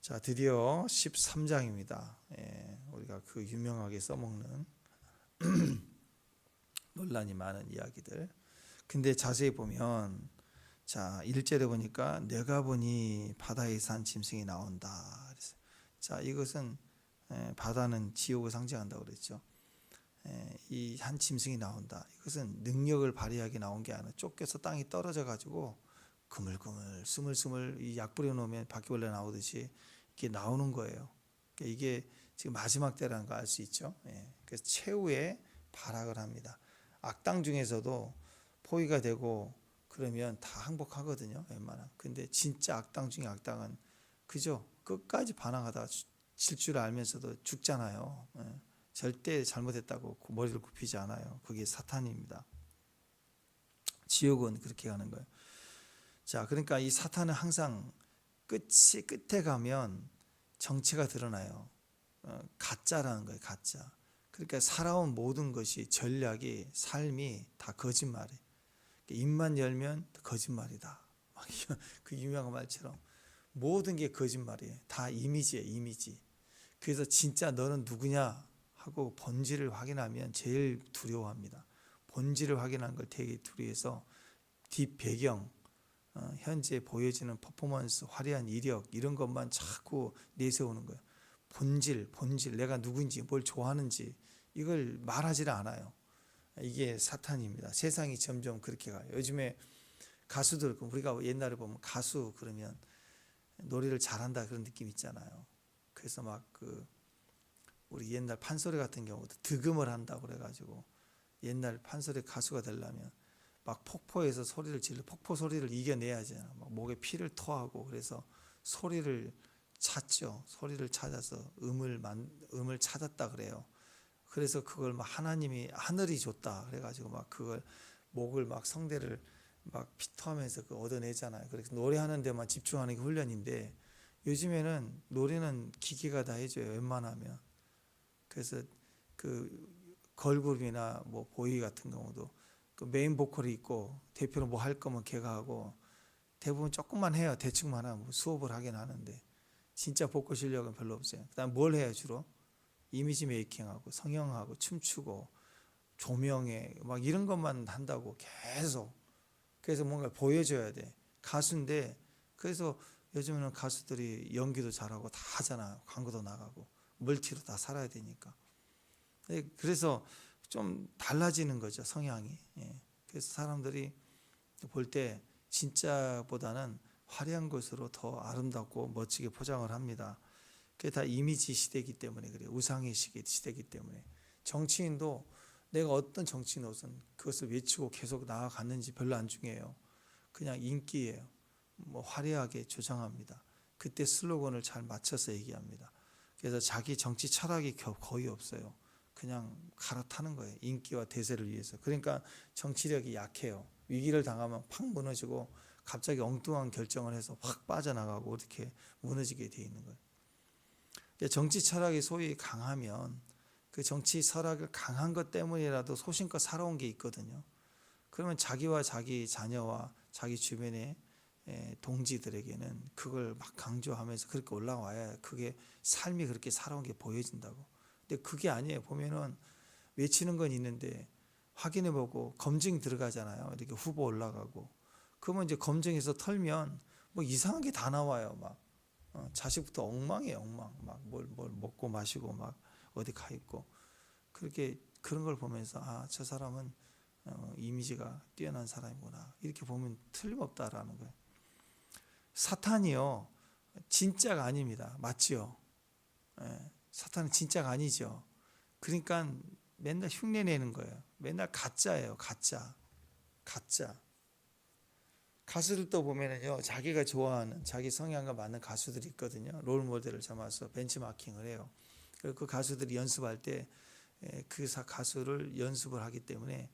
자, 드디어 13장입니다. 우리가 그 유명하게 써먹는 논란이 많은 이야기들. 근데 자세히 보면, 자, 1절에 보니까 내가 보니 바다에 산 짐승이 나온다. 그랬어요. 자, 이것은 바다는 지옥을 상징한다고 그랬죠. 이 한 짐승이 나온다. 이것은 능력을 발휘하게 나온 게 아니라 쫓겨서 땅이 떨어져 가지고 그물그물 스물스물 이 약 뿌려 놓으면 바퀴벌레 나오듯이 이게 나오는 거예요. 그러니까 이게 지금 마지막 때라는 거 알 수 있죠. 그래서 최후의 발악을 합니다. 악당 중에서도 포위가 되고 그러면 다 항복하거든요, 웬만하면. 근데 진짜 악당 중에 악당은 그죠? 끝까지 반항하다가 질 줄 알면서도 죽잖아요. 절대 잘못했다고 머리를 굽히지 않아요. 그게 사탄입니다. 지옥은 그렇게 가는 거예요. 자, 그러니까 이 사탄은 항상 끝에 가면 정체가 드러나요. 가짜라는 거예요, 가짜. 그러니까 살아온 모든 것이 전략이 삶이 다 거짓말이에요. 입만 열면 거짓말이다. 그 유명한 말처럼 모든 게 거짓말이에요. 다 이미지예요, 이미지. 그래서 진짜 너는 누구냐 하고 본질을 확인하면 제일 두려워합니다. 본질을 확인하는 걸 되게 두려워해서 뒷배경, 현재 보여지는 퍼포먼스, 화려한 이력 이런 것만 자꾸 내세우는 거예요. 본질, 내가 누구인지 뭘 좋아하는지 이걸 말하지를 않아요. 이게 사탄입니다. 세상이 점점 그렇게 가요. 요즘에 가수들, 우리가 옛날에 보면 가수 그러면 노래를 잘한다 그런 느낌 있잖아요. 그래서 막 우리 옛날 판소리 같은 경우도 득음을 한다고 그래가지고 옛날 판소리 가수가 되려면 막 폭포에서 소리를 질러 폭포 소리를 이겨내야지. 막 목에 피를 토하고 그래서 소리를 찾죠. 소리를 찾아서 음을 찾았다 그래요. 그래서 그걸 막 하나님이 하늘이 줬다 그래가지고 막 그걸 목을 막 성대를 막 피토하면서 얻어내잖아요. 그래서 노래하는 데만 집중하는 게 훈련인데 요즘에는 노래는 기계가 다 해줘요. 웬만하면. 그래서 그 걸그룹이나 뭐 보이 같은 경우도 그 메인 보컬이 있고 대표로 뭐 할 거면 걔가 하고 대부분 조금만 해요. 대충만 하면 수업을 하긴 하는데 진짜 보컬 실력은 별로 없어요. 그다음 뭘 해요 주로? 이미지 메이킹하고 성형하고 춤추고 조명에 막 이런 것만 한다고 계속. 그래서 뭔가 보여줘야 돼. 가수인데 그래서 요즘에는 가수들이 연기도 잘하고 다 하잖아. 광고도 나가고 멀티로 다 살아야 되니까. 그래서 좀 달라지는 거죠, 성향이. 그래서 사람들이 볼 때 진짜보다는 화려한 것으로 더 아름답고 멋지게 포장을 합니다. 그게 다 이미지 시대이기 때문에 그래요. 우상의 시대이기 때문에. 정치인도 내가 어떤 정치인으로서는 그것을 외치고 계속 나아갔는지 별로 안 중요해요. 그냥 인기예요. 뭐 화려하게 조장합니다. 그때 슬로건을 잘 맞춰서 얘기합니다. 그래서 자기 정치 철학이 거의 없어요. 그냥 갈아타는 거예요. 인기와 대세를 위해서. 그러니까 정치력이 약해요. 위기를 당하면 팍 무너지고 갑자기 엉뚱한 결정을 해서 확 빠져나가고 이렇게 무너지게 돼 있는 거예요. 정치 철학이 소위 강하면 그 정치 철학을 강한 것 때문이라도 소신껏 살아온 게 있거든요. 그러면 자기와 자기 자녀와 자기 주변의 동지들에게는 그걸 막 강조하면서 그렇게 올라와야 그게 삶이 그렇게 살아온 게 보여진다고. 근데 그게 아니에요. 보면은 외치는 건 있는데 확인해보고 검증 들어가잖아요. 이렇게 후보 올라가고. 그러면 이제 검증해서 털면 뭐 이상한 게 다 나와요. 막 자식부터 엉망이에요. 엉망. 막 뭘 먹고 마시고 막 어디 가 있고. 그렇게 그런 걸 보면서 아, 저 사람은 이미지가 뛰어난 사람이구나. 이렇게 보면 틀림없다라는 거예요. 사탄이요. 진짜가 아닙니다. 맞지요? 사탄은 진짜가 아니죠. 그러니까 맨날 흉내 내는 거예요. 맨날 가짜예요. 가짜. 가수들도 보면은요, 자기가 좋아하는 자기 성향과 맞는 가수들이 있거든요. 롤 모델을 삼아서 벤치마킹을 해요. 그리고 그 가수들이 연습할 때 그 가수를 연습을 하기 때문에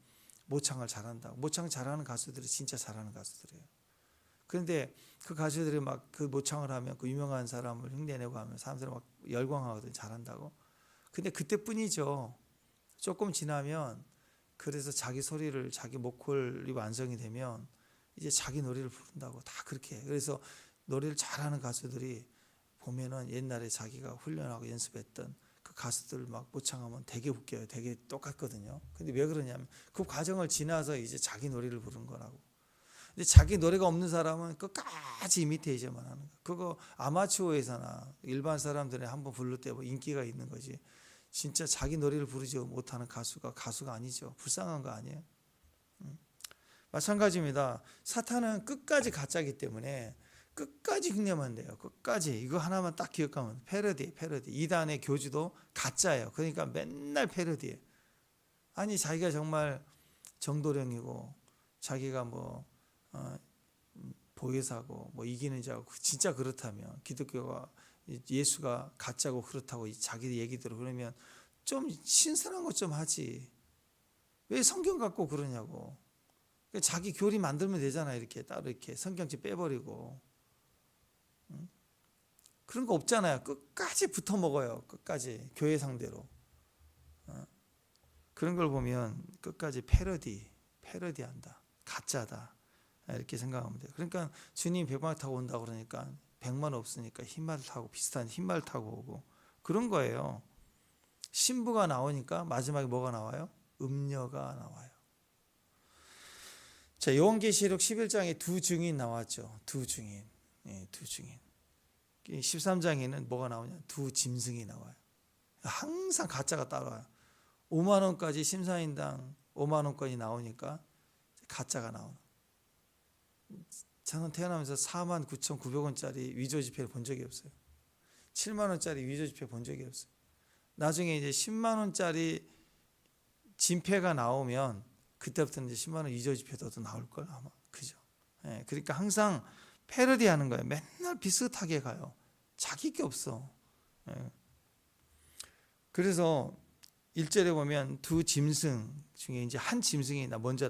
모창을 잘한다. 모창 잘하는 가수들이 진짜 잘하는 가수들이에요. 그런데 그 가수들이 막 그 모창을 하면 그 유명한 사람을 흉내내고 하면 사람들이 막 열광하거든요. 잘한다고. 근데 그때뿐이죠. 조금 지나면 그래서 자기 소리를 자기 보컬이 완성이 되면 이제 자기 노래를 부른다고 다 그렇게 해요. 그래서 노래를 잘하는 가수들이 보면은 옛날에 자기가 훈련하고 연습했던 그 가수들 막 모창하면 되게 웃겨요. 되게 똑같거든요. 근데 왜 그러냐면 그 과정을 지나서 이제 자기 노래를 부르는 거라고. 근데 자기 노래가 없는 사람은 끝까지 이미테이션만 하는 거야. 그거 아마추어에서나 일반 사람들이 한번 부를 때 뭐 인기가 있는 거지. 진짜 자기 노래를 부르지 못하는 가수가 아니죠. 불쌍한 거 아니에요? 마찬가지입니다. 사탄은 끝까지 가짜이기 때문에 끝까지 흉내만 내요. 끝까지. 이거 하나만 딱 기억하면 패러디. 이단의 교주도 가짜예요. 그러니까 맨날 패러디예요. 아니 자기가 정말 정도령이고 자기가 뭐 보혜사고 뭐 이기는 자고 진짜 그렇다면 기독교가 예수가 가짜고 그렇다고 자기 얘기대로 그러면 좀 신선한 것 좀 하지. 왜 성경 갖고 그러냐고. 자기 교리 만들면 되잖아. 이렇게 따로 이렇게 성경책 빼버리고. 그런 거 없잖아요. 끝까지 붙어 먹어요. 끝까지 교회 상대로. 그런 걸 보면 끝까지 패러디한다. 가짜다. 이렇게 생각하면 돼요. 그러니까 주님 백마 타고 온다 그러니까 백만 없으니까 흰말 타고 비슷한 흰말 타고 오고 그런 거예요. 신부가 나오니까 마지막에 뭐가 나와요? 음녀가 나와요. 자, 요한계시록 11장에 두 증인 나왔죠. 두 증인. 13장에는 뭐가 나오냐? 두 짐승이 나와요. 항상 가짜가 따라와요. 5만 원까지 심사인당 5만 원까지 나오니까 가짜가 나오는. 저는 태어나면서 49,900원짜리 위조 지폐를 본 적이 없어요. 7만 원짜리 위조 지폐 본 적이 없어요. 나중에 이제 10만 원짜리 진폐가 나오면 그때부터는 이제 10만 원 위조 지폐도 나올 걸 아마. 그죠? 예, 그러니까 항상 패러디하는 거예요. 맨날 비슷하게 가요. 자기 게 없어. 예. 그래서 1절에 보면 두 짐승 중에 이제 한 짐승이 먼저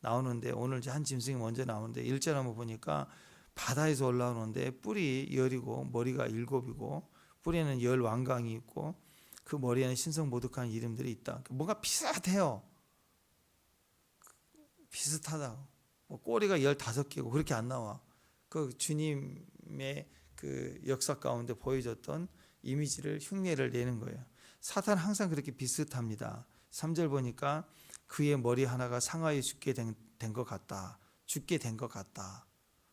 나오는데 오늘 이제 한 짐승이 먼저 나오는데 1절 한번 보니까 바다에서 올라오는데 뿔이 10이고 머리가 7이고 뿔에는 10 왕관이 있고 그 머리에는 신성 모독하는 이름들이 있다. 뭔가 비슷해요. 비슷하다고. 뭐 꼬리가 15개고 그렇게 안 나와. 그 주님의 그 역사 가운데 보여줬던 이미지를 흉내를 내는 거예요. 사탄은 항상 그렇게 비슷합니다. 3절 보니까 그의 머리 하나가 상하에 죽게 된 것 같다.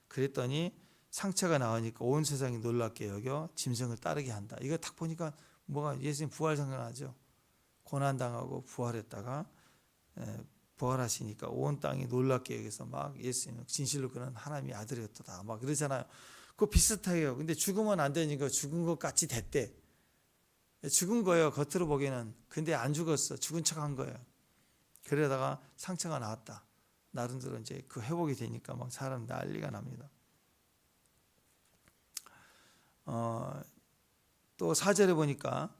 그랬더니 상처가 나오니까 온 세상이 놀랍게 여겨 짐승을 따르게 한다. 이거 딱 보니까 뭐가 예수님 부활 생각나죠. 고난당하고 부활했다가 부활하시니까 온 땅이 놀랍게 여기서 막 예수님은 진실로 그런 하나님의 아들이었다. 막 그러잖아요. 그거 비슷해요. 근데 죽으면 안 되니까 죽은 것 같이 됐대. 죽은 거예요. 겉으로 보기에는. 근데 안 죽었어. 죽은 척한 거예요. 그러다가 상처가 나왔다. 나름대로 이제 그 회복이 되니까 막 사람 난리가 납니다. 또 4절에 보니까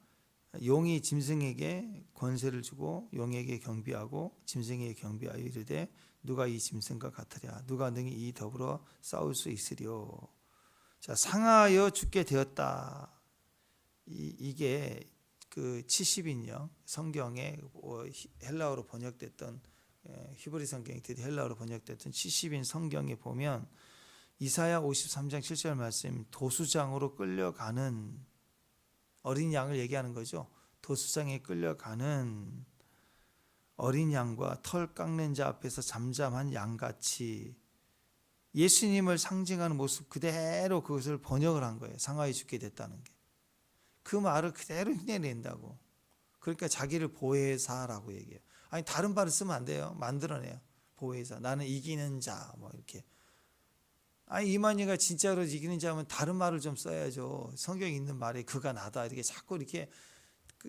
용이 짐승에게 권세를 주고 용에게 경비하고 짐승에게 경비하여 이르되 누가 이 짐승과 같으랴 누가 능히 이 더불어 싸울 수 있으리요. 자, 상하여 죽게 되었다. 이게 그 70인령 성경에 헬라어로 번역됐던 히브리 성경이 드디어 헬라어로 번역됐던 70인 성경에 보면 이사야 53장 7절 말씀 도수장으로 끌려가는 어린 양을 얘기하는 거죠. 도수장에 끌려가는 어린 양과 털 깎는 자 앞에서 잠잠한 양같이 예수님을 상징하는 모습 그대로 그것을 번역을 한 거예요. 상하에 죽게 됐다는 게. 그 말을 그대로 흉내낸다고. 그러니까 자기를 보혜사라고 얘기해요. 아니 다른 말을 쓰면 안 돼요. 만들어내요. 보혜사. 나는 이기는 자. 뭐 이렇게. 아니 이만희가 진짜로 이기는 자면 다른 말을 좀 써야죠. 성경에 있는 말이 그가 나다. 이렇게 자꾸 이렇게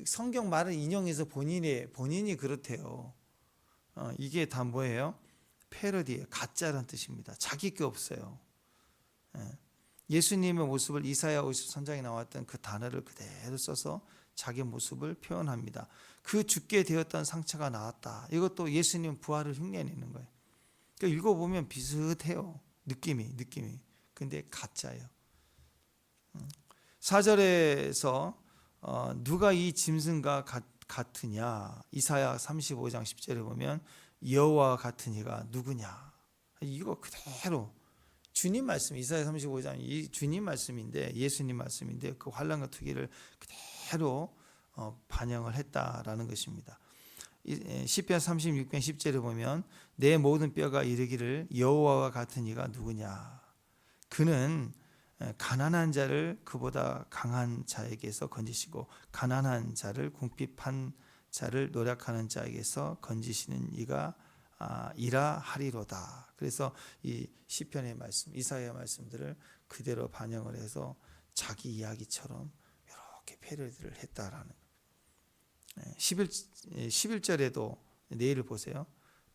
성경 말을 인용해서 본인이 그렇대요. 이게 다 뭐예요? 패러디예요. 가짜라는 뜻입니다. 자기 게 없어요. 예수님의 모습을 이사야 53장에 나왔던 그 단어를 그대로 써서 자기 모습을 표현합니다. 그 죽게 되었던 상처가 나았다. 이것도 예수님 부활을 흉내내는 거예요. 그러니까 읽어보면 비슷해요. 느낌이. 근데 가짜예요. 4절에서 누가 이 짐승과 같으냐. 이사야 35장 10절에 보면 여호와 같은 이가 누구냐. 이거 그대로 주님 말씀, 이사야 35장 이 주님 말씀인데, 예수님 말씀인데 그 환난과 투기를 그대로 반영을 했다라는 것입니다. 시편 36편 10절에 보면 내 모든 뼈가 이르기를 여호와와 같은 이가 누구냐. 그는 가난한 자를 그보다 강한 자에게서 건지시고 가난한 자를 궁핍한 자를 노력하는 자에게서 건지시는 이가 이라 하리로다. 그래서 이 시편의 말씀, 이사야 말씀들을 그대로 반영을 해서 자기 이야기처럼 이렇게 패러디를 했다라는 거예요. 11절에도 내일을 보세요.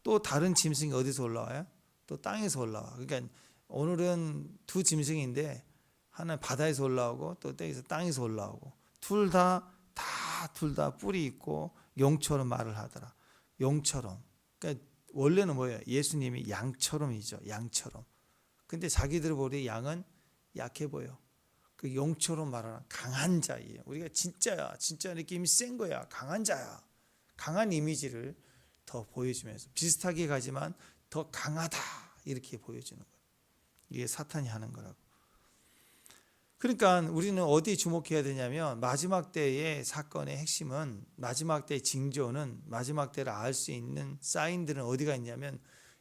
또 다른 짐승이 어디서 올라와요? 또 땅에서 올라와. 그러니까 오늘은 두 짐승인데 하나는 바다에서 올라오고 또 땅에서 올라오고 둘 다 뿔이 있고 용처럼 말을 하더라. 용처럼. 그러니까 원래는 뭐예요? 예수님이 양처럼이죠. 양처럼. 근데 자기들 보기에 양은 약해 보여. 그 용처럼 말하는 강한 자예요. 우리가 진짜야. 진짜 이렇게 힘이 센 거야. 강한 자야. 강한 이미지를 더 보여주면서 비슷하게 가지만 더 강하다. 이렇게 보여주는 거예요. 이게 사탄이 하는 거라고. 그러니까 우리는 어디에 주목해야 되냐면 마지막 때의 사건의 핵심은 마지막 때의 징조는 마지막 때를 알 수 있는 사인들은 어디가 있냐면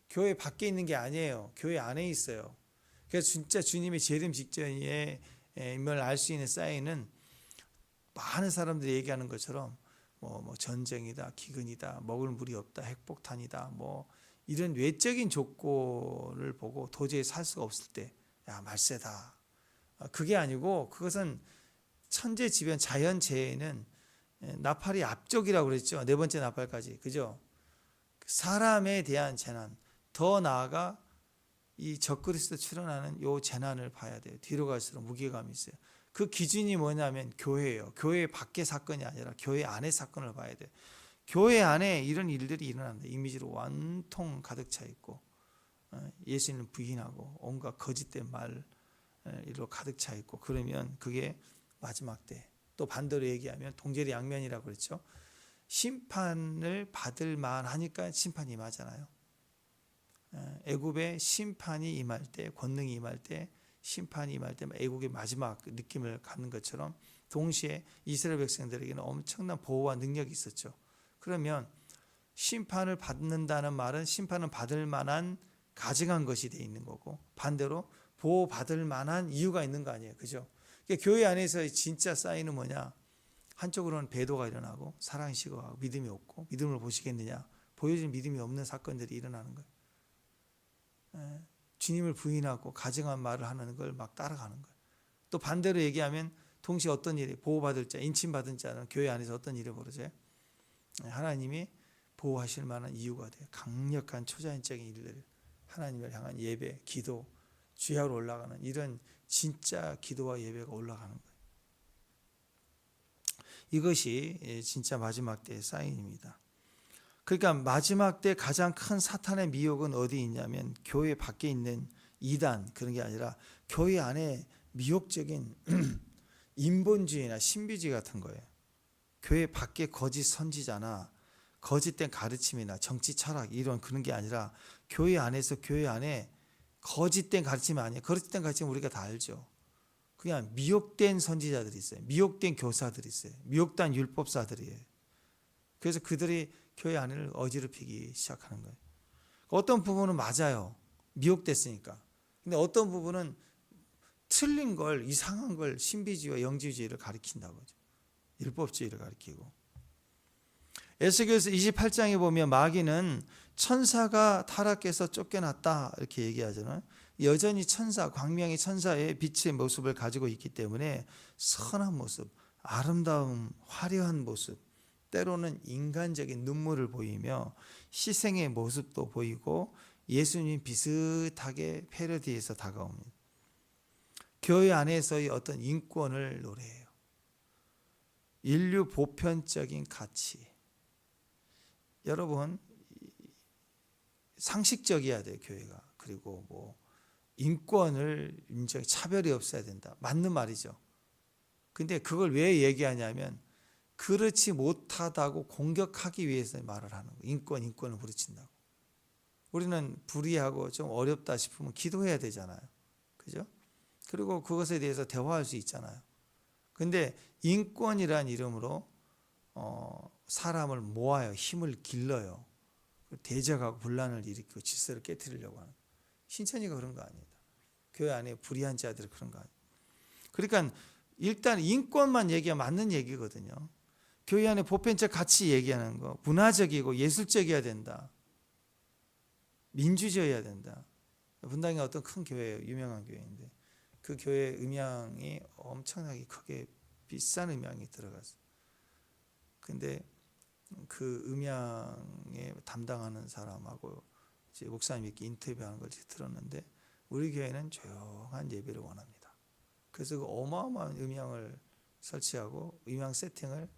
교회 밖에 있는 게 아니에요. 교회 안에 있어요. 그래서 진짜 주님의 재림 직전에 임을 알 수 있는 사인은 많은 사람들이 얘기하는 것처럼 뭐 전쟁이다, 기근이다, 먹을 물이 없다, 핵폭탄이다, 뭐 이런 외적인 조건을 보고 도저히 살 수가 없을 때, 야 말세다. 그게 아니고 그것은 천재지변 자연재해는 나팔이 앞쪽이라고 그랬죠. 네 번째 나팔까지, 그죠? 사람에 대한 재난, 더 나아가 이 적그리스도 출현하는 요 재난을 봐야 돼요. 뒤로 갈수록 무게감이 있어요. 그 기준이 뭐냐면 교회예요. 교회 밖의 사건이 아니라 교회 안의 사건을 봐야 돼요. 교회 안에 이런 일들이 일어난다. 이미지로 완통 가득 차 있고 예수님을 부인하고 온갖 거짓된 말로 가득 차 있고 그러면 그게 마지막 때. 또 반대로 얘기하면 동절의 양면이라고 그랬죠. 심판을 받을 만하니까 심판이 임하잖아요. 애굽의 심판이 임할 때, 권능이 임할 때, 심판이 임할 때 애국의 마지막 느낌을 갖는 것처럼 동시에 이스라엘 백성들에게는 엄청난 보호와 능력이 있었죠. 그러면 심판을 받는다는 말은 심판을 받을 만한 가증한 것이 돼 있는 거고 반대로 보호받을 만한 이유가 있는 거 아니에요. 그죠? 그러니까 교회 안에서 진짜 사인은 뭐냐? 한쪽으로는 배도가 일어나고 사랑이 식어가고 믿음이 없고 믿음을 보시겠느냐? 보여준 믿음이 없는 사건들이 일어나는 거예요. 주님을 부인하고 가증한 말을 하는 걸 막 따라가는 거예요. 또 반대로 얘기하면 동시에 어떤 일이 보호받을 자, 인침받은 자는 교회 안에서 어떤 일이 벌어져요? 하나님이 보호하실 만한 이유가 돼요. 강력한 초자연적인 일들, 하나님을 향한 예배, 기도, 주야로 올라가는 이런 진짜 기도와 예배가 올라가는 거예요. 이것이 진짜 마지막 때의 사인입니다. 그러니까 마지막 때 가장 큰 사탄의 미혹은 어디 있냐면 교회 밖에 있는 이단 그런 게 아니라 교회 안에 미혹적인 인본주의나 신비주의 같은 거예요. 교회 밖에 거짓 선지자나 거짓된 가르침이나 정치 철학 이런 그런 게 아니라 교회 안에서 교회 안에 거짓된 가르침이 아니에요. 거짓된 가르침은 우리가 다 알죠. 그냥 미혹된 선지자들이 있어요. 미혹된 교사들이 있어요. 미혹된 율법사들이에요. 그래서 그들이 교회 안을 어지럽히기 시작하는 거예요. 어떤 부분은 맞아요. 미혹됐으니까. 근데 어떤 부분은 틀린 걸, 이상한 걸 신비주의와 영지주의를 가리킨다고 하죠. 율법주의를 가리키고. 에스겔서 28장에 보면 마귀는 천사가 타락해서 쫓겨났다 이렇게 얘기하잖아요. 여전히 천사, 광명의 천사의 빛의 모습을 가지고 있기 때문에 선한 모습, 아름다움, 화려한 모습, 때로는 인간적인 눈물을 보이며 희생의 모습도 보이고 예수님 비슷하게 패러디해서 다가옵니다. 교회 안에서의 어떤 인권을 노래해요. 인류 보편적인 가치. 여러분 상식적이어야 돼요, 교회가. 그리고 뭐 인권을 인정, 차별이 없어야 된다. 맞는 말이죠. 근데 그걸 왜 얘기하냐면 그렇지 못하다고 공격하기 위해서 말을 하는 거예요. 인권을 부르친다고. 우리는 불의하고 좀 어렵다 싶으면 기도해야 되잖아요. 그죠? 그리고 그것에 대해서 대화할 수 있잖아요. 근데 인권이란 이름으로 사람을 모아요. 힘을 길러요. 대적하고 분란을 일으키고 질서를 깨뜨리려고 하는. 신천지가 그런 거 아니다. 교회 안에 불의한 자들이 그런 거 아니다. 그러니까 일단 인권만 얘기하면 맞는 얘기거든요. 교회 안에 보편적 가치 얘기하는 거, 문화적이고 예술적이어야 된다. 민주주의여야 된다. 분당에 어떤 큰 교회예요. 유명한 교회인데 그 교회 음향이 엄청나게 크게 비싼 음향이 들어갔어요. 근데 그 음향에 담당하는 사람하고 이제 목사님 이렇게 인터뷰하는 걸 들었는데 우리 교회는 조용한 예배를 원합니다. 그래서 그 어마어마한 음향을 설치하고 음향 세팅을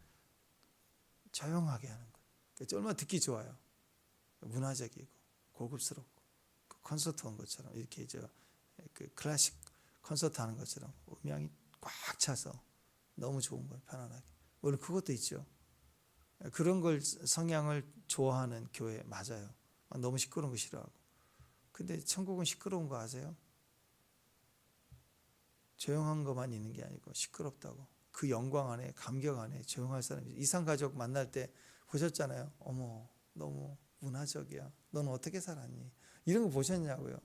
조용하게 하는 거예요. 그러니까 얼마나 듣기 좋아요. 문화적이고 고급스럽고 그 콘서트 온 것처럼 이렇게 그 클래식 콘서트 하는 것처럼 음향이 꽉 차서 너무 좋은 거예요. 편안하게. 물론 그것도 있죠. 그런 걸 성향을 좋아하는 교회 맞아요. 너무 시끄러운 거 싫어하고. 근데 천국은 시끄러운 거 아세요? 조용한 것만 있는 게 아니고 시끄럽다고. 그 영광 안에 감격 안에 조용할 사람이 이산가족 만날 때 보셨잖아요. 어머 너무 문화적이야. 너는 어떻게 살았니? 이런 거 보셨냐고요.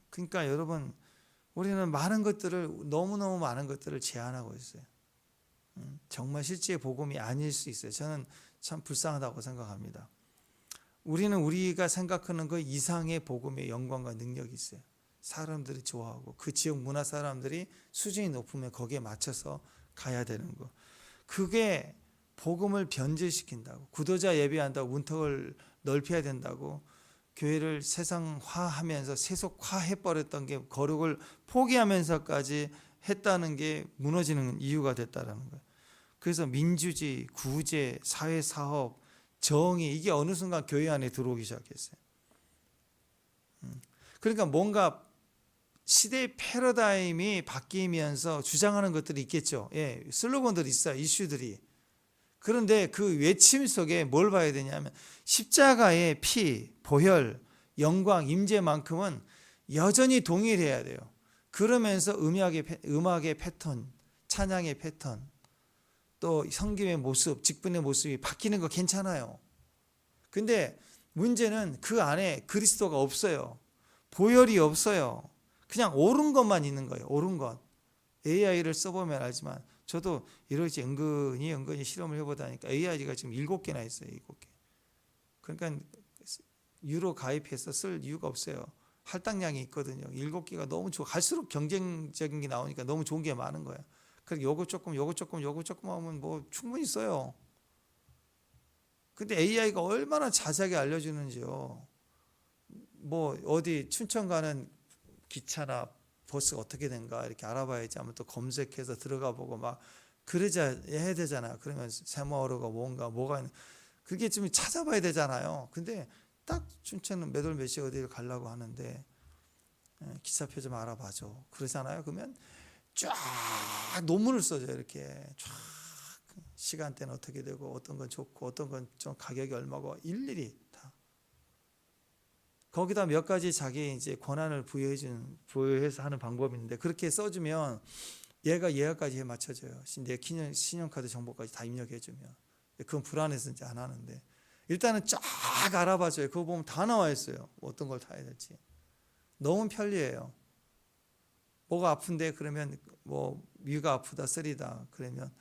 그러니까 여러분 우리는 많은 것들을 너무너무 많은 것들을 제한하고 있어요. 정말 실제 복음이 아닐 수 있어요. 저는 참 불쌍하다고 생각합니다. 우리는 우리가 생각하는 것 이상의 복음의 영광과 능력이 있어요. 사람들이 좋아하고 그 지역 문화 사람들이 수준이 높으면 거기에 맞춰서 가야 되는 거. 그게 복음을 변질시킨다고. 구도자 예배한다고 문턱을 넓혀야 된다고. 교회를 세상화하면서 세속화해버렸던 게 거룩을 포기하면서까지 했다는 게 무너지는 이유가 됐다는 거예요. 그래서 민주주의, 구제, 사회사업, 정의 이게 어느 순간 교회 안에 들어오기 시작했어요. 그러니까 뭔가 시대의 패러다임이 바뀌면서 주장하는 것들이 있겠죠. 예, 슬로건들이 있어요. 이슈들이. 그런데 그 외침 속에 뭘 봐야 되냐면 십자가의 피, 보혈, 영광, 임재만큼은 여전히 동일해야 돼요. 그러면서 음악의 패턴, 찬양의 패턴, 또 성김의 모습, 직분의 모습이 바뀌는 거 괜찮아요. 근데 문제는 그 안에 그리스도가 없어요. 보혈이 없어요. 그냥 옳은 것만 있는 거예요. 옳은 것. AI를 써보면 알지만 저도 이러지 은근히 실험을 해보다니까 AI가 지금 7개나 있어요. 7개. 그러니까 유로 가입해서 쓸 이유가 없어요. 할당량이 있거든요. 7개가 너무 좋아. 갈수록 경쟁적인 게 나오니까 너무 좋은 게 많은 거야. 그래서 요거 조금 하면 뭐 충분히 써요. 근데 AI가 얼마나 자세하게 알려주는지요. 뭐 어디 춘천 가는 기차나 버스가 어떻게 된가 이렇게 알아봐야지 하면 또 검색해서 들어가 보고 막 그러자 해야 되잖아요. 그러면 세모어로가 뭐가 있는 그게 좀 찾아봐야 되잖아요. 근데 딱 춘천은 몇 월 몇 시에 어디를 가려고 하는데 기차표 좀 알아봐줘. 그러잖아요. 그러면 쫙 논문을 써줘요. 이렇게 쫙 시간대는 어떻게 되고 어떤 건 좋고 어떤 건 좀 가격이 얼마고 일일이 다. 거기다 몇 가지 자기 이제 권한을 부여해서 하는 방법이 있는데 그렇게 써주면 얘가 예약까지 맞춰줘요. 내 신용카드 정보까지 다 입력해주면. 그건 불안해서 이제 안 하는데 일단은 쫙 알아봐줘요. 그거 보면 다 나와 있어요. 어떤 걸 타야 될지. 너무 편리해요. 뭐가 아픈데 그러면 뭐 위가 아프다 쓰리다 그러면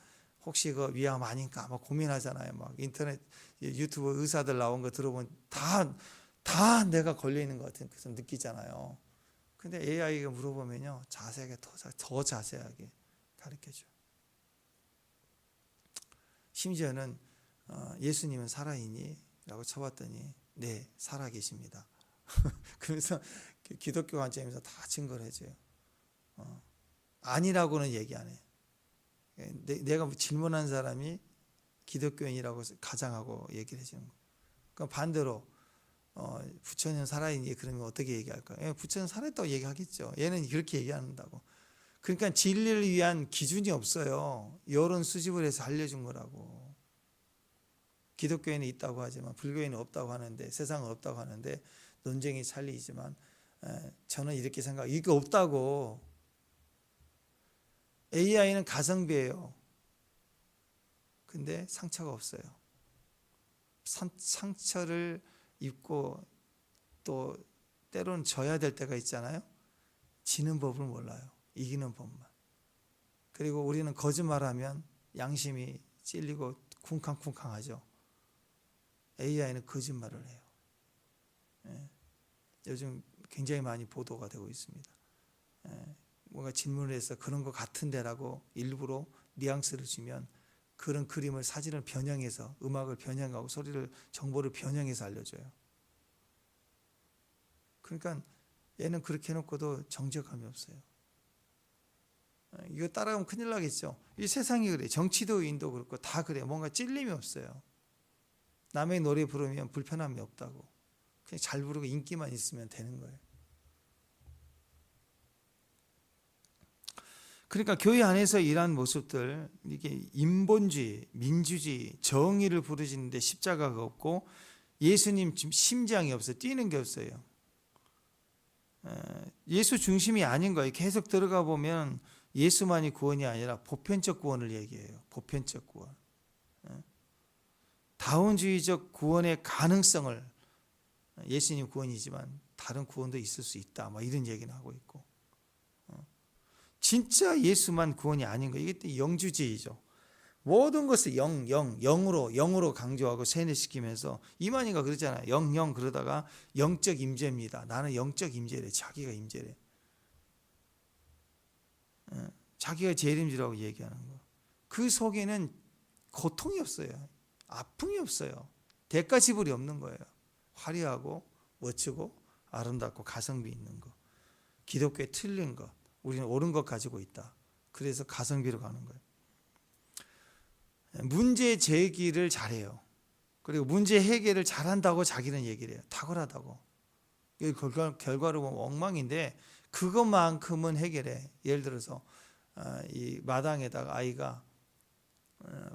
혹시 그 위암 아닌가 막 고민하잖아요. 막 인터넷 유튜브 의사들 나온 거 들어보면 다 내가 걸려 있는 것 같은 그래서 느끼잖아요. 근데 AI가 물어보면요 자세하게 더 자세하게 가르쳐줘요. 심지어는 예수님은 살아있니? 라고 쳐봤더니 네 살아계십니다. 그래서 기독교 관점에서 다 증거를 해줘요. 아니라고는 얘기 안 해. 내가 질문한 사람이 기독교인이라고 가정하고 얘기를 해주는 거예요. 그럼 반대로 부처님 살아있니? 그러면 어떻게 얘기할까요? 부처님 살아있다고 얘기하겠죠. 얘는 그렇게 얘기한다고. 그러니까 진리를 위한 기준이 없어요. 여론 수집을 해서 알려준 거라고. 기독교인이 있다고 하지만 불교인은 없다고 하는데 세상은 없다고 하는데 논쟁이 살리지만 저는 이렇게 생각해요. 이게 없다고. AI는 가성비예요. 근데 상처가 없어요. 상처를 입고 또 때로는 져야 될 때가 있잖아요. 지는 법을 몰라요. 이기는 법만. 그리고 우리는 거짓말하면 양심이 찔리고 쿵쾅쿵쾅하죠. AI는 거짓말을 해요. 요즘 굉장히 많이 보도가 되고 있습니다. 뭔가 질문을 해서 그런 것 같은데라고 일부러 뉘앙스를 주면 그런 그림을 사진을 변형해서 음악을 변형하고 소리를 정보를 변형해서 알려줘요. 그러니까 얘는 그렇게 해놓고도 정직함이 없어요. 이거 따라가면 큰일 나겠죠. 이 세상이 그래. 정치도인도 그렇고 다 그래. 뭔가 찔림이 없어요. 남의 노래 부르면 불편함이 없다고. 그냥 잘 부르고 인기만 있으면 되는 거예요. 그러니까 교회 안에서 이러한 모습들, 이게 인본주의, 민주주의, 정의를 부르짖는데 십자가가 없고 예수님 지금 심장이 없어요. 뛰는 게 없어요. 예수 중심이 아닌 거예요. 계속 들어가 보면 예수만이 구원이 아니라 보편적 구원을 얘기해요. 보편적 구원. 다원주의적 구원의 가능성을 예수님 구원이지만 다른 구원도 있을 수 있다. 뭐 이런 얘기는 하고 있고. 진짜 예수만 구원이 아닌 거예요. 이게 영주주의죠. 모든 것을 영으로 강조하고 세뇌시키면서 이만희가 그러잖아요. 영 그러다가 영적 임재입니다. 나는 영적 임재래. 자기가 임재래. 자기가 제일 임재라고 얘기하는 거. 그 속에는 고통이 없어요. 아픔이 없어요. 대가 지불이 없는 거예요. 화려하고 멋지고 아름답고 가성비 있는 거. 기독교에 틀린 것. 우리는 옳은 것 가지고 있다. 그래서 가성비로 가는 거예요. 문제 제기를 잘해요. 그리고 문제 해결을 잘한다고 자기는 얘기를 해요. 탁월하다고. 결과로 보면 엉망인데 그것만큼은 해결해. 예를 들어서 이 마당에다가 아이가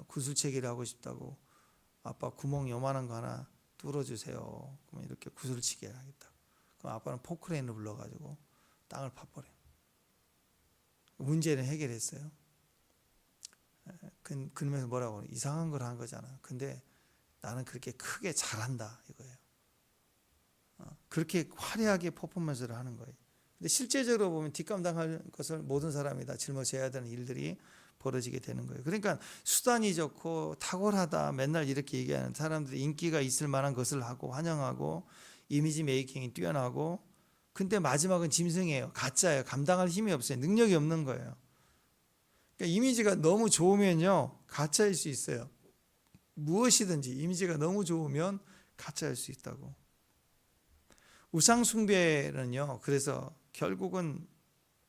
구슬치기를 하고 싶다고 아빠 구멍 요만한 거 하나 뚫어주세요. 그러면 이렇게 구슬치기를 하겠다. 그럼 아빠는 포크레인을 불러가지고 땅을 파버려요. 문제는 해결했어요. 그러면서 뭐라고 하냐. 이상한 걸 한 거잖아. 근데 나는 그렇게 크게 잘한다 이거예요. 그렇게 화려하게 퍼포먼스를 하는 거예요. 근데 실제적으로 보면 뒷감당할 것을 모든 사람이 다 짊어져야 되는 일들이 벌어지게 되는 거예요. 그러니까 수단이 좋고 탁월하다 맨날 이렇게 얘기하는 사람들이 인기가 있을 만한 것을 하고 환영하고 이미지 메이킹이 뛰어나고 근데 마지막은 짐승이에요. 가짜예요. 감당할 힘이 없어요. 능력이 없는 거예요. 그러니까 이미지가 너무 좋으면요 가짜일 수 있어요. 무엇이든지 이미지가 너무 좋으면 가짜일 수 있다고. 우상 숭배는요. 그래서 결국은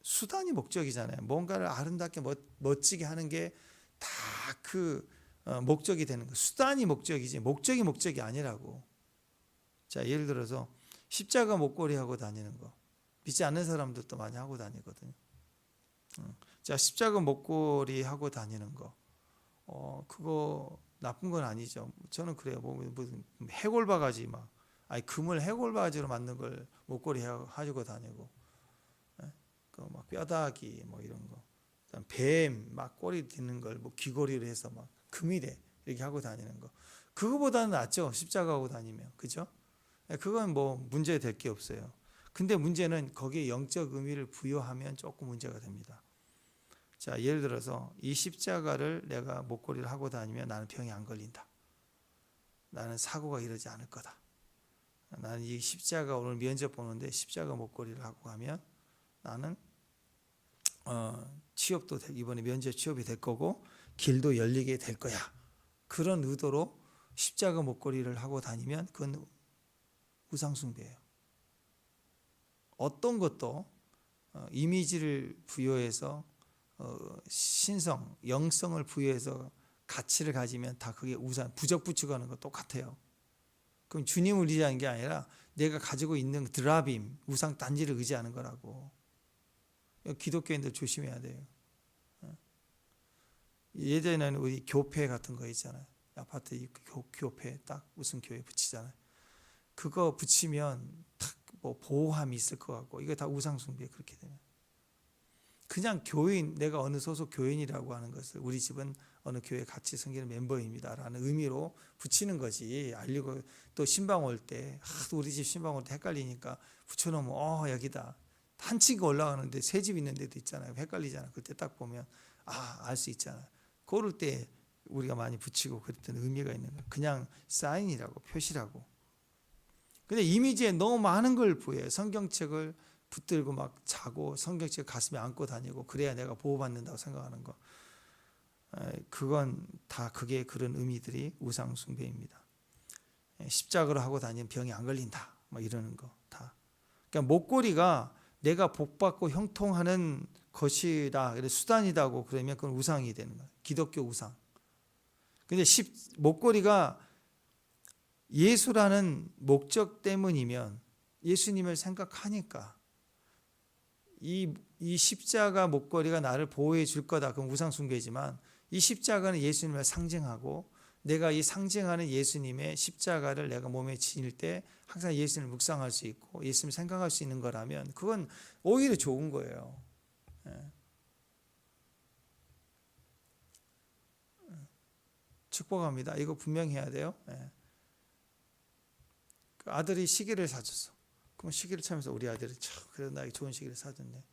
수단이 목적이잖아요. 뭔가를 아름답게 멋지게 하는 게 다 그 목적이 되는 거. 수단이 목적이지 목적이 아니라고. 자, 예를 들어서 십자가 목걸이 하고 다니는 거. 믿지 않는 사람들도 많이 하고 다니거든요. 자, 십자가 목걸이 하고 다니는 거. 그거 나쁜 건 아니죠. 저는 그래요. 무슨 해골바가지 막, 금을 해골바가지로 만든 걸 목걸이 하고 다니고, 그 막 뼈다귀 뭐 이런 거, 뱀 막 꼬리 드는 걸 뭐 귀걸이로 해서 막 금이래 이렇게 하고 다니는 거. 그거보다는 낫죠. 십자가 하고 다니면, 그죠? 그건 뭐 문제 될 게 없어요. 근데 문제는 거기에 영적 의미를 부여하면 조금 문제가 됩니다. 자, 예를 들어서 이 십자가를 내가 목걸이를 하고 다니면 나는 병이 안 걸린다. 나는 사고가 이러지 않을 거다. 나는 이 십자가 오늘 면접 보는데 십자가 목걸이를 하고 가면 나는 취업도 이번에 면접 취업이 될 거고 길도 열리게 될 거야. 그런 의도로 십자가 목걸이를 하고 다니면 그건 우상숭배예요. 어떤 것도 이미지를 부여해서 신성, 영성을 부여해서 가치를 가지면 다 그게 우상, 부적부추하는 거 똑같아요. 그럼 주님을 의지하는 게 아니라 내가 가지고 있는 드라빔, 우상 단지를 의지하는 거라고. 기독교인들 조심해야 돼요. 예전에는 우리 교패 같은 거 있잖아요. 아파트 교패 딱 무슨 교회 붙이잖아요. 그거 붙이면 탁 뭐 보호함이 있을 것 같고, 이거 다 우상숭배. 그렇게 되면 그냥 교인, 내가 어느 소속 교인이라고 하는 것을 우리 집은 어느 교회 같이 섬기는 멤버입니다라는 의미로 붙이는 거지. 알리고 또 신방 올 때 우리 집 신방 올 때 헷갈리니까 붙여놓으면 여기다. 한 층이 올라가는데 새 집 있는 데도 있잖아요. 헷갈리잖아. 그때 딱 보면 알 수 있잖아. 그럴 때 우리가 많이 붙이고 그랬던 의미가 있는 거예요. 그냥 사인이라고, 표시라고. 근데 이미지에 너무 많은 걸 부여해요. 성경책을 붙들고 막 자고 성경책 가슴에 안고 다니고 그래야 내가 보호받는다고 생각하는 거, 그건 다 그게 그런 의미들이 우상숭배입니다. 십자가로 하고 다니면 병이 안 걸린다 뭐 이러는 거 다. 그러니까 목걸이가 내가 복받고 형통하는 것이다, 수단이다고 그러면 그건 우상이 되는 거예요. 기독교 우상. 근데 목걸이가 예수라는 목적 때문이면, 예수님을 생각하니까 이 십자가 목걸이가 나를 보호해 줄 거다, 그건 우상숭배지만, 이 십자가는 예수님을 상징하고 내가 이 상징하는 예수님의 십자가를 내가 몸에 지닐 때 항상 예수님을 묵상할 수 있고 예수님을 생각할 수 있는 거라면 그건 오히려 좋은 거예요. 축복합니다. 이거 분명히 해야 돼요. 그 아들이 시계를 사줬어. 그럼 시계를 차면서 우리 아들이 참 그래도 나에게 좋은 시계를 사줬네.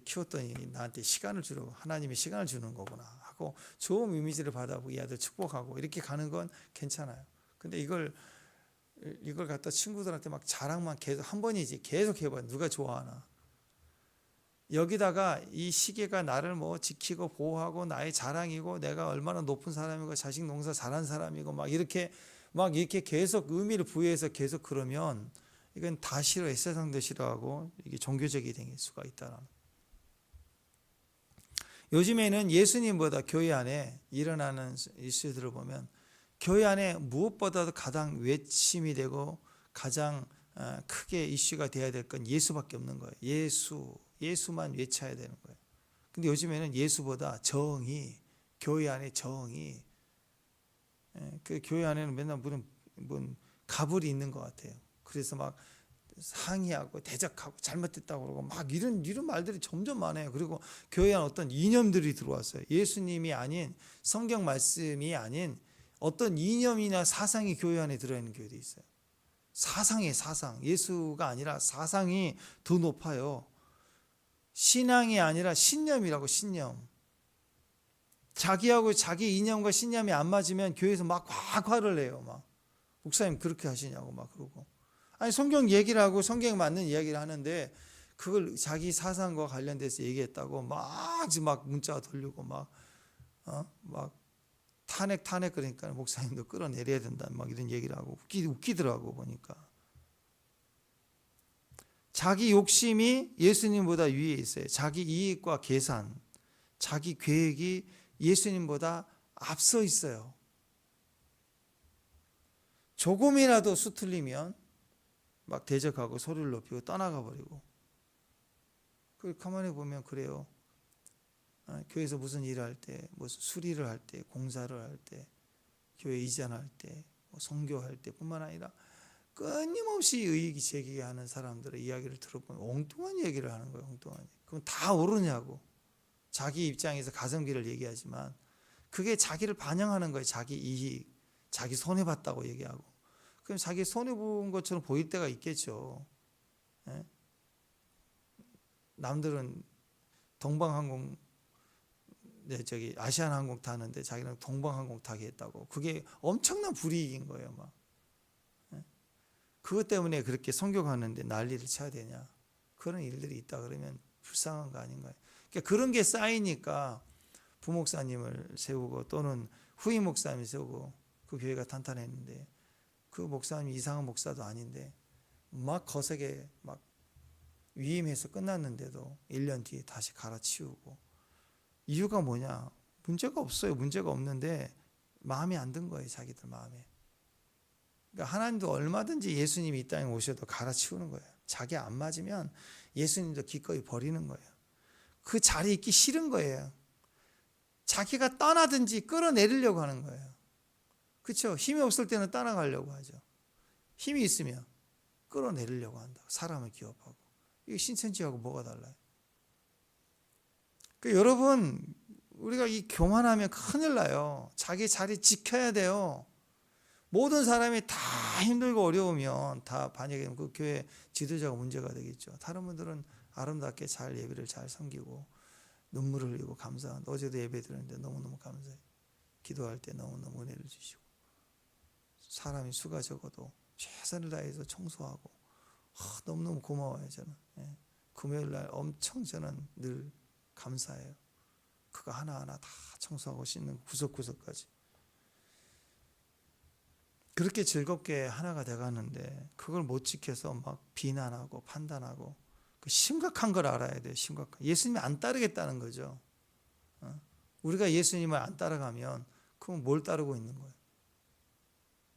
키웠더니 나한테 시간을 주려고, 하나님이 시간을 주는 거구나 하고 좋은 이미지를 받아보고 이 아들 축복하고 이렇게 가는 건 괜찮아요. 근데 이걸 갖다 친구들한테 막 자랑만 계속, 한 번이지 계속 해봐. 누가 좋아하나. 여기다가 이 시계가 나를 뭐 지키고 보호하고 나의 자랑이고 내가 얼마나 높은 사람이고 자식 농사 잘한 사람이고 막 이렇게 계속 의미를 부여해서 계속 그러면 이건 다 싫어해. 세상도 싫어하고 이게 종교적이 될 수가 있다는. 요즘에는 예수님보다 교회 안에 일어나는 이슈들을 보면 교회 안에 무엇보다도 가장 외침이 되고 가장 크게 이슈가 돼야 될 건 예수밖에 없는 거예요. 예수만 외쳐야 되는 거예요. 근데 요즘에는 예수보다 정의, 교회 안에 정의, 그 교회 안에는 맨날 무슨 가불이 있는 것 같아요. 그래서 막 상의하고 대적하고 잘못됐다고 그러고 막 이런 말들이 점점 많아요. 그리고 교회에 어떤 이념들이 들어왔어요. 예수님이 아닌, 성경 말씀이 아닌 어떤 이념이나 사상이 교회 안에 들어있는 교회도 있어요. 사상이에요, 사상. 예수가 아니라 사상이 더 높아요. 신앙이 아니라 신념이라고, 신념. 자기하고 자기 이념과 신념이 안 맞으면 교회에서 막 화를 내요. 막 목사님 그렇게 하시냐고 막 그러고. 아니 성경 얘기를 하고 성경에 맞는 이야기를 하는데 그걸 자기 사상과 관련돼서 얘기했다고 막 문자가 돌리고 막 탄핵 그러니까 목사님도 끌어내려야 된다 막 이런 얘기를 하고 웃기더라고 보니까. 자기 욕심이 예수님보다 위에 있어요. 자기 이익과 계산, 자기 계획이 예수님보다 앞서 있어요. 조금이라도 수틀리면 막 대적하고 소리를 높이고 떠나가 버리고. 그 가만히 보면 그래요. 교회에서 무슨 일을 할 때, 무슨 수리를 할 때, 공사를 할 때, 교회 이전할 때, 선교할 때뿐만 아니라 끊임없이 의익이 제기하는 사람들의 이야기를 들어보면 엉뚱한 얘기를 하는 거예요. 엉뚱한 얘기. 그럼 다 옳으냐고. 자기 입장에서 가성비를 얘기하지만 그게 자기를 반영하는 거예요. 자기 이익, 자기 손해봤다고 얘기하고. 그럼 자기 손해본 것처럼 보일 때가 있겠죠. 남들은 동방항공, 아시아나항공 타는데 자기는 동방항공 타게 했다고. 그게 엄청난 불이익인 거예요. 막. 그것 때문에 그렇게 선교 가는데 난리를 쳐야 되냐. 그런 일들이 있다 그러면 불쌍한 거 아닌가요? 그러니까 그런 게 쌓이니까 부목사님을 세우고 또는 후임 목사님을 세우고 그 교회가 탄탄했는데 그 목사님이 이상한 목사도 아닌데 막 거세게 막 위임해서 끝났는데도 1년 뒤에 다시 갈아치우고. 이유가 뭐냐? 문제가 없어요. 문제가 없는데 마음에 안 든 거예요. 자기들 마음에. 그러니까 하나님도 얼마든지 예수님이 이 땅에 오셔도 갈아치우는 거예요. 자기 안 맞으면 예수님도 기꺼이 버리는 거예요. 그 자리에 있기 싫은 거예요. 자기가 떠나든지 끌어내리려고 하는 거예요. 그렇죠? 힘이 없을 때는 떠나가려고 하죠. 힘이 있으면 끌어내리려고 한다. 사람을 기업하고. 이게 신천지하고 뭐가 달라요? 여러분, 우리가 이 교만하면 큰일 나요. 자기 자리 지켜야 돼요. 모든 사람이 다 힘들고 어려우면 다 반역이면 그 교회 지도자가 문제가 되겠죠. 다른 분들은 아름답게 잘 예배를 잘 섬기고 눈물을 흘리고 감사한. 어제도 예배 드렸는데 너무너무 감사해요. 기도할 때 너무너무 은혜를 주시고 사람이 수가 적어도 최선을 다해서 청소하고 너무너무 고마워요. 저는 금요일날 엄청 저는 늘 감사해요. 그거 하나하나 다 청소하고 씻는 구석구석까지 그렇게 즐겁게 하나가 돼가는데 그걸 못 지켜서 막 비난하고 판단하고 그 심각한 걸 알아야 돼요. 심각한. 예수님이 안 따르겠다는 거죠. 우리가 예수님을 안 따라가면 그럼 뭘 따르고 있는 거예요?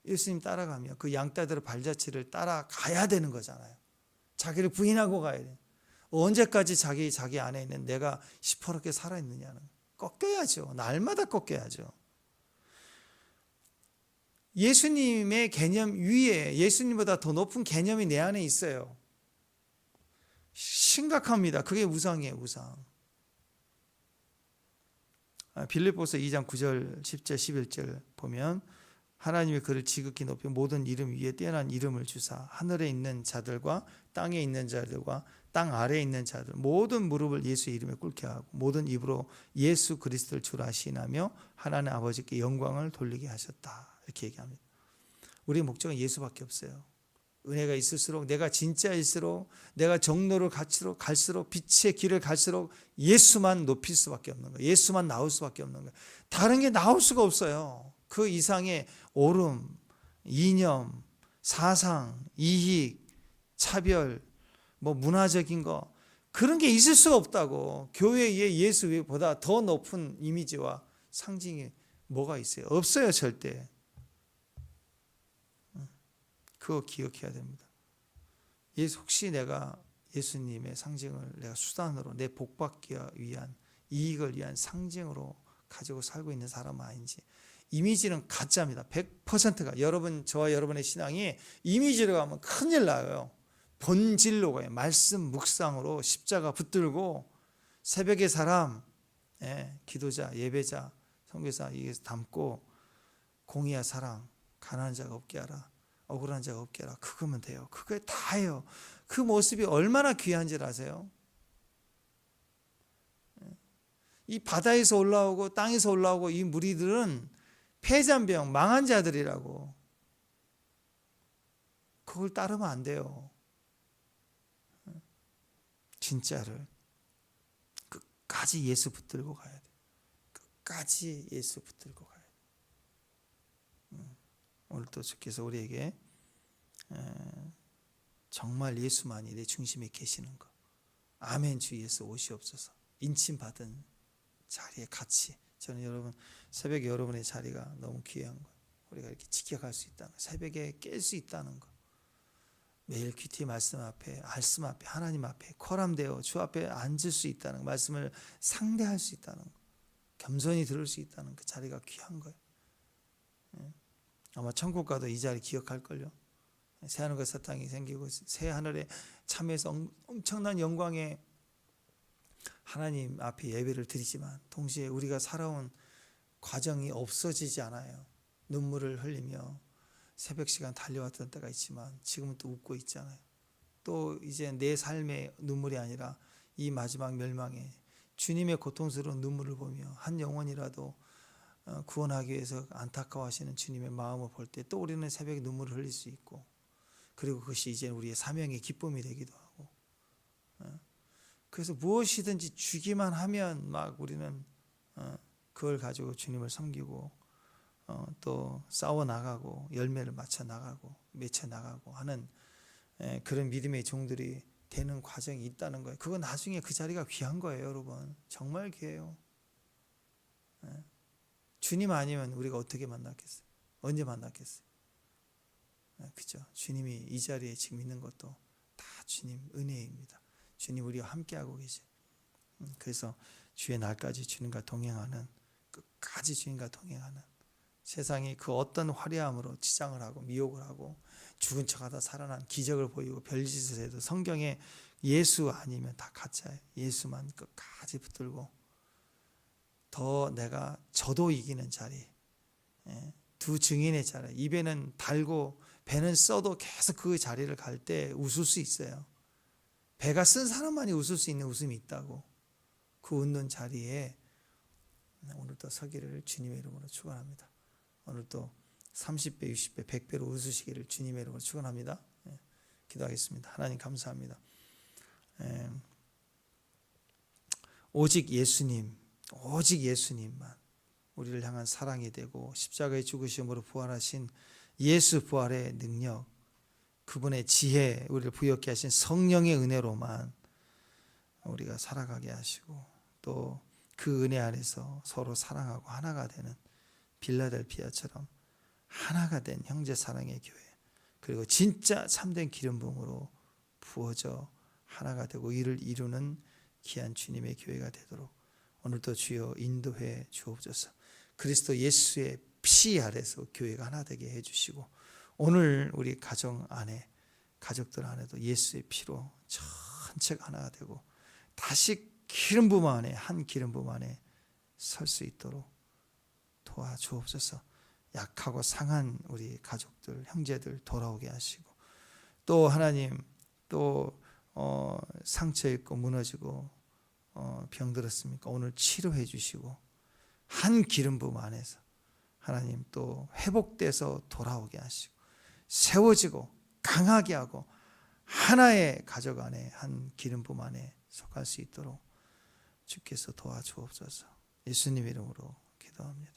예수님 따라가면 그 양떼들의 발자취를 따라가야 되는 거잖아요. 자기를 부인하고 가야 돼요. 언제까지 자기 안에 있는 내가 시퍼렇게 살아있느냐는 꺾여야죠. 날마다 꺾여야죠. 예수님의 개념 위에 예수님보다 더 높은 개념이 내 안에 있어요. 심각합니다. 그게 우상이에요. 우상. 빌립보서 2장 9절 10절 11절 보면 하나님이 그를 지극히 높여 모든 이름 위에 뛰어난 이름을 주사 하늘에 있는 자들과 땅에 있는 자들과 땅 아래에 있는 자들 모든 무릎을 예수의 이름에 꿇게 하고 모든 입으로 예수 그리스도를 주라 시인하며 하나님 아버지께 영광을 돌리게 하셨다. 이렇게 얘기합니다. 우리의 목적은 예수밖에 없어요. 은혜가 있을수록 내가 진짜일수록 내가 정로를 갈수록 빛의 길을 갈수록 예수만 높일 수밖에 없는 거예요. 예수만 나올 수밖에 없는 거예요. 다른 게 나올 수가 없어요. 그 이상의 오름, 이념, 사상, 이익, 차별, 문화적인 거 그런 게 있을 수가 없다고. 교회의 예수보다 더 높은 이미지와 상징이 뭐가 있어요? 없어요, 절대. 그거 기억해야 됩니다. 혹시 내가 예수님의 상징을 내가 수단으로 내 복받기 위한 이익을 위한 상징으로 가지고 살고 있는 사람은 아닌지. 이미지는 가짜입니다. 100%가 저와 여러분의 신앙이 이미지로 가면 큰일 나요. 본질로 가요. 말씀 묵상으로 십자가 붙들고 새벽의 사람, 기도자, 예배자, 선교사 이게 담고 공의와 사랑, 가난한 자가 없게 하라. 억울한 자가 없게 하라. 그거면 돼요. 그게 다예요. 그 모습이 얼마나 귀한지 아세요? 이 바다에서 올라오고 땅에서 올라오고 이 무리들은 폐잔병, 망한 자들이라고. 그걸 따르면 안 돼요. 진짜를 끝까지 예수 붙들고 가야 돼. 끝까지 예수 붙들고 가야 돼. 오늘도 주께서 우리에게 정말 예수만이 내 중심에 계시는 것. 아멘 주 예수 오시옵소서. 인침받은 자리에 같이 저는 여러분 새벽에 여러분의 자리가 너무 귀한 거예요. 우리가 이렇게 지켜갈 수 있다는 거. 새벽에 깰 수 있다는 거. 매일 큐티 말씀 앞에 하나님 앞에 코람되어 주 앞에 앉을 수 있다는 거. 말씀을 상대할 수 있다는 거. 겸손히 들을 수 있다는 그 자리가 귀한 거예요. 아마 천국 가도 이 자리 기억할걸요. 새하늘과 새 땅이 생기고 새 하늘에 참여해서 엄청난 영광에 하나님 앞에 예배를 드리지만 동시에 우리가 살아온 과정이 없어지지 않아요. 눈물을 흘리며 새벽 시간 달려왔던 때가 있지만 지금은 또 웃고 있잖아요. 또 이제 내 삶의 눈물이 아니라 이 마지막 멸망에 주님의 고통스러운 눈물을 보며 한 영혼이라도 구원하기 위해서 안타까워하시는 주님의 마음을 볼 때 또 우리는 새벽에 눈물을 흘릴 수 있고 그리고 그것이 이제 우리의 사명의 기쁨이 되기도 하고 그래서 무엇이든지 주기만 하면 막 우리는 그걸 가지고 주님을 섬기고 또 싸워 나가고 열매를 맺혀 나가고 하는 그런 믿음의 종들이 되는 과정이 있다는 거예요. 그건 나중에 그 자리가 귀한 거예요, 여러분. 정말 귀해요. 주님 아니면 우리가 어떻게 만났겠어요? 언제 만났겠어요? 그죠? 주님이 이 자리에 지금 있는 것도 다 주님 은혜입니다. 주님 우리와 함께하고 계세요. 그래서 주의 날까지 주님과 동행하는 끝까지 주님과 동행하는 세상이 그 어떤 화려함으로 치장을 하고 미혹을 하고 죽은 척하다 살아난 기적을 보이고 별짓을 해도 성경에 예수 아니면 다 가짜예요. 예수만 끝까지 붙들고 더 내가 저도 이기는 자리, 두 증인의 자리, 입에는 달고 배는 써도 계속 그 자리를 갈 때 웃을 수 있어요. 배가 쓴 사람만이 웃을 수 있는 웃음이 있다고. 그 웃는 자리에 오늘도 서기를 주님의 이름으로 축원합니다. 오늘도 30배, 60배, 100배로 웃으시기를 주님의 이름으로 축원합니다. 기도하겠습니다. 하나님 감사합니다. 오직 예수님, 오직 예수님만 우리를 향한 사랑이 되고 십자가의 죽으심으로 부활하신 예수 부활의 능력, 그분의 지혜, 우리를 부여케 하신 성령의 은혜로만 우리가 살아가게 하시고 또 그 은혜 안에서 서로 사랑하고 하나가 되는 빌라델피아처럼 하나가 된 형제 사랑의 교회, 그리고 진짜 참된 기름 부음으로 부어져 하나가 되고 이를 이루는 귀한 주님의 교회가 되도록 오늘도 주여 인도해 주옵소서. 그리스도 예수의 피 아래서 교회가 하나 되게 해주시고 오늘 우리 가정 안에, 가족들 안에도 예수의 피로 전체가 하나가 되고 다시 기름 부음 안에, 한 기름 부음 안에 설 수 있도록 도와주옵소서. 약하고 상한 우리 가족들, 형제들 돌아오게 하시고 또 하나님 또 상처 있고 무너지고 병들었습니까? 오늘 치료해 주시고 한 기름 부음 안에서 하나님 또 회복돼서 돌아오게 하시고 세워지고 강하게 하고 하나의 가족 안에, 한 기름 부음 안에 속할 수 있도록 주께서 도와주옵소서. 예수님 이름으로 기도합니다.